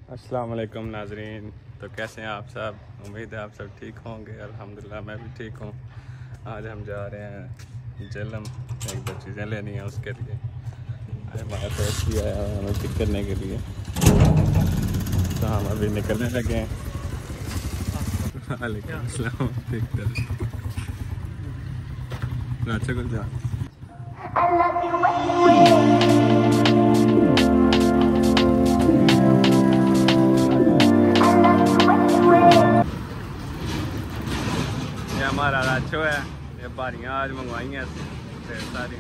अस्सलाम वालेकुम नाजरीन। तो कैसे हैं आप सब? उम्मीद है आप सब ठीक होंगे। अल्हम्दुलिल्लाह मैं भी ठीक हूँ। आज हम जा रहे हैं जेलम, एक दो चीज़ें लेनी है उसके लिए। हमारा दोस्त भी आया है हमें पिक करने के लिए, तो हम अभी निकलने लगे हैं। वालेकुम अस्सलाम। ठीक है अच्छा कुछ जा हमारा राचो है। ये बारियाँ आज मंगवाई हैं ढेर सारी।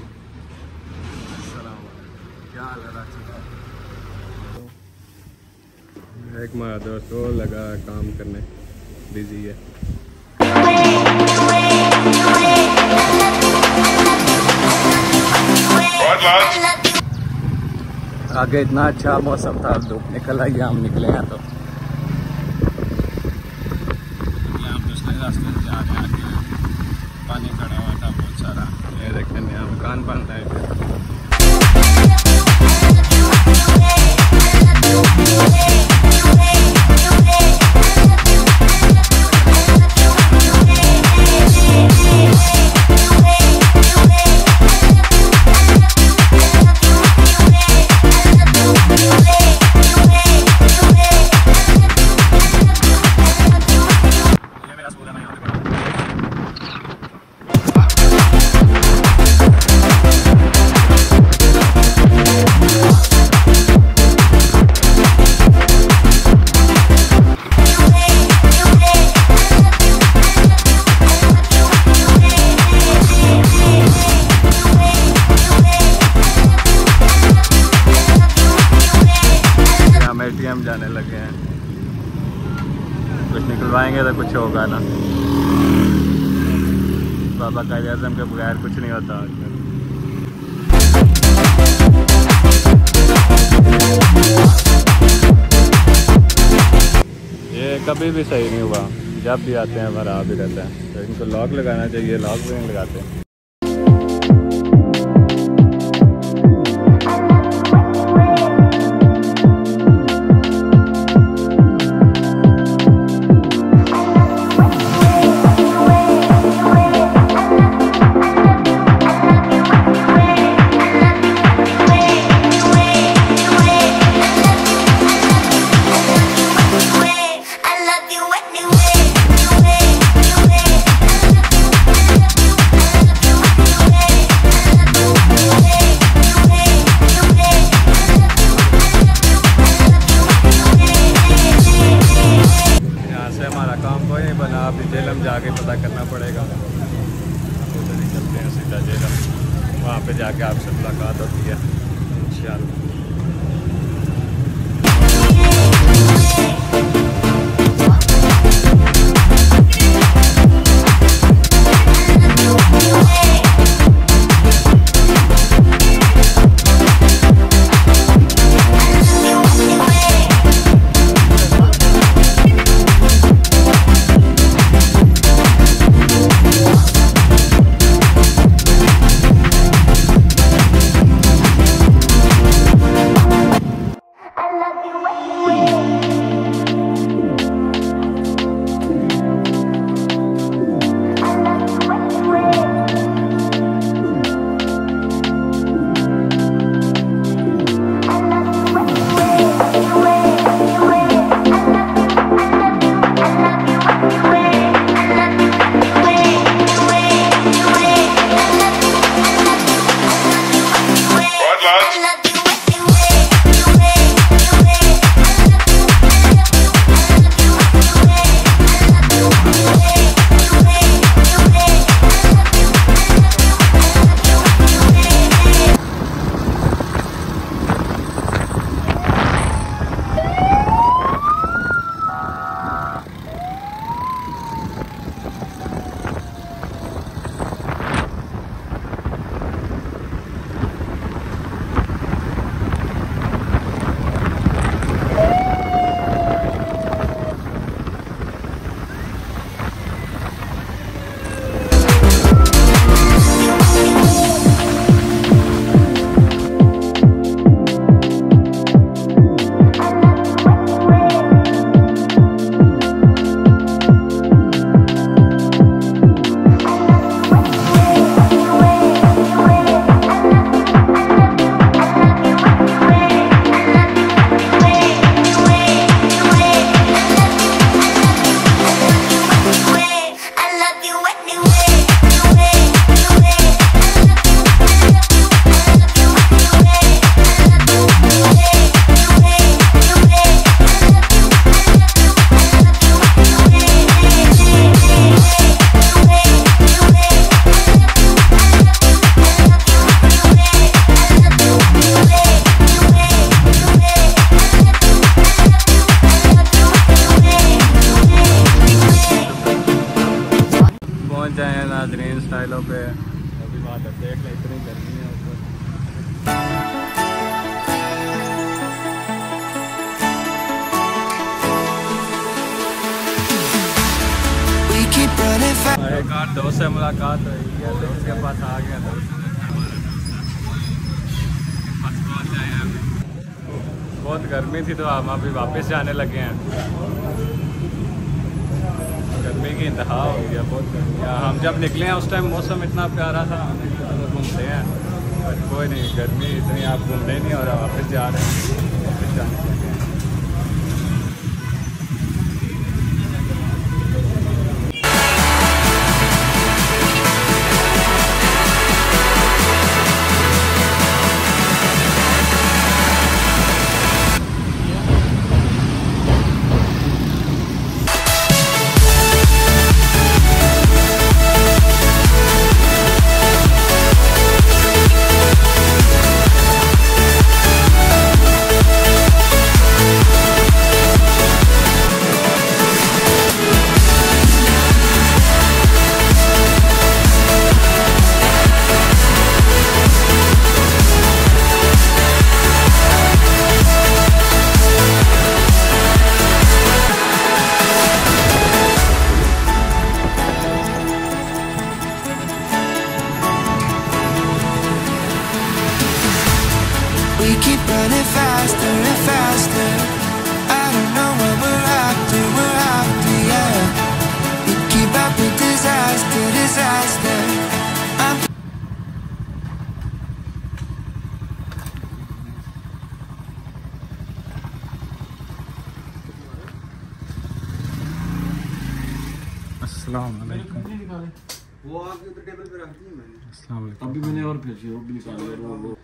क्या हाल है राचो? एक हमारा दोस्त वो लगा काम करने, बिजी है। आगे इतना अच्छा मौसम था, धूप निकल आई, हम निकले हैं तो हम दूसरे रास्ते से जा रहे हैं। पानी खड़ा हुआ था बहुत सारा। ये देखें नया मकान बन रहा है। एटीएम जाने लगे हैं, कुछ निकलवाएंगे तो कुछ होगा ना। बाबा कायदे आज़म के बगैर कुछ नहीं होता। ये कभी भी सही नहीं हुआ, जब भी आते हैं खराब ही रहता है। तो इनको लॉक लगाना चाहिए, लॉक भी नहीं लगाते। अभी जेलम जाके पता करना पड़ेगा। उधर ही चलते हैं सीधा जेलम, वहाँ पे जाके आपसे मुलाकात होती है इंशाअल्लाह। नाज़रीन स्टाइलों पे। अभी बात है, देख ले इतनी गर्मी है ऊपर। एक आध दोस्त से मुलाकात हुई है, दोस्त के पास आ गया था। बहुत गर्मी थी तो हम अभी वापस जाने लगे हैं। गर्मी की इंतहा हो गया, बहुत गर्मी। हम जब निकले हैं उस टाइम मौसम इतना प्यारा था, घूमते हैं पर कोई नहीं, गर्मी इतनी आप घूमने नहीं और वापस जा रहे हैं, वापस जाने लगे हैं। We keep running faster and faster. I don't know what we're after, yeah. We keep up with disaster, disaster. अस्सलाम वालेकुम। वो आपके तो टेबल पे रखती है मैंने। अस्सलाम वालेकुम। अभी मैंने और भेजी, वो भी निकाल लो।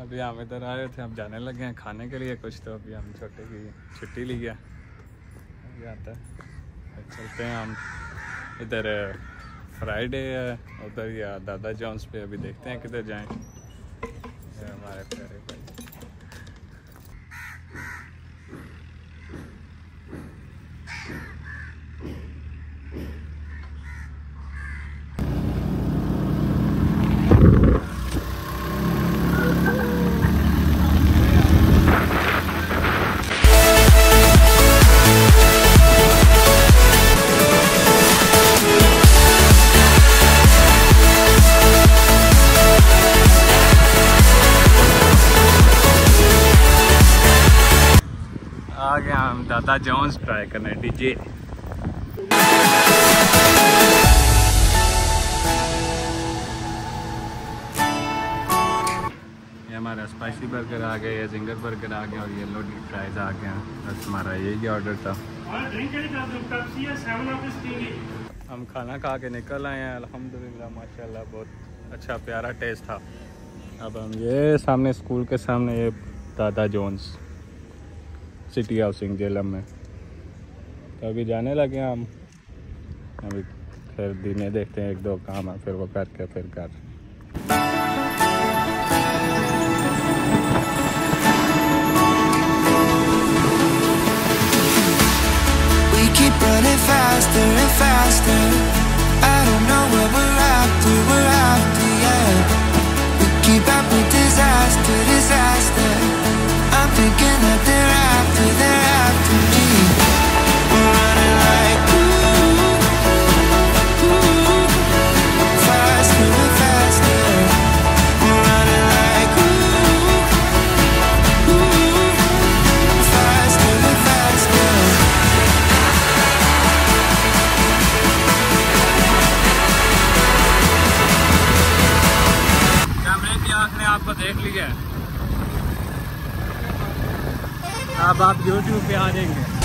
अभी हम इधर आए थे, हम जाने लगे हैं खाने के लिए कुछ, तो अभी हम छोटे की छुट्टी ली है, अभी आता है। चलते हैं हम इधर, फ्राइडे है उधर या दादा जॉन्स पे, अभी देखते हैं किधर जाएं। ये हमारे प्यारे भाई। आ गया हम दादा जॉन्स ट्राई करने डीजे। ये हमारा स्पाइसी बर्गर आ गया, ये जिंगर बर्गर आ गया और ये लोडी फ्राइज आ गया। बस हमारा यही ऑर्डर था। हम खाना खा के निकल आए हैं अल्हम्दुलिल्लाह, माशाल्लाह बहुत अच्छा प्यारा टेस्ट था। अब हम ये सामने स्कूल के सामने ये दादा जॉन्स सिटी हाउसिंग जेलम में, तो अभी जाने लगे हम। अभी फिर दिन देखते हैं, एक दो काम है फिर वो करके फिर घर। We keep running faster and faster. I don't know what we're after, yeah. We keep up with disaster, disaster. I'm thinking that they're after me. We're running like ooh, faster and faster. We're running like ooh, faster and faster. कैमरे की आँख ने आपको देख लिया, अब आप YouTube पे आ जाएंगे।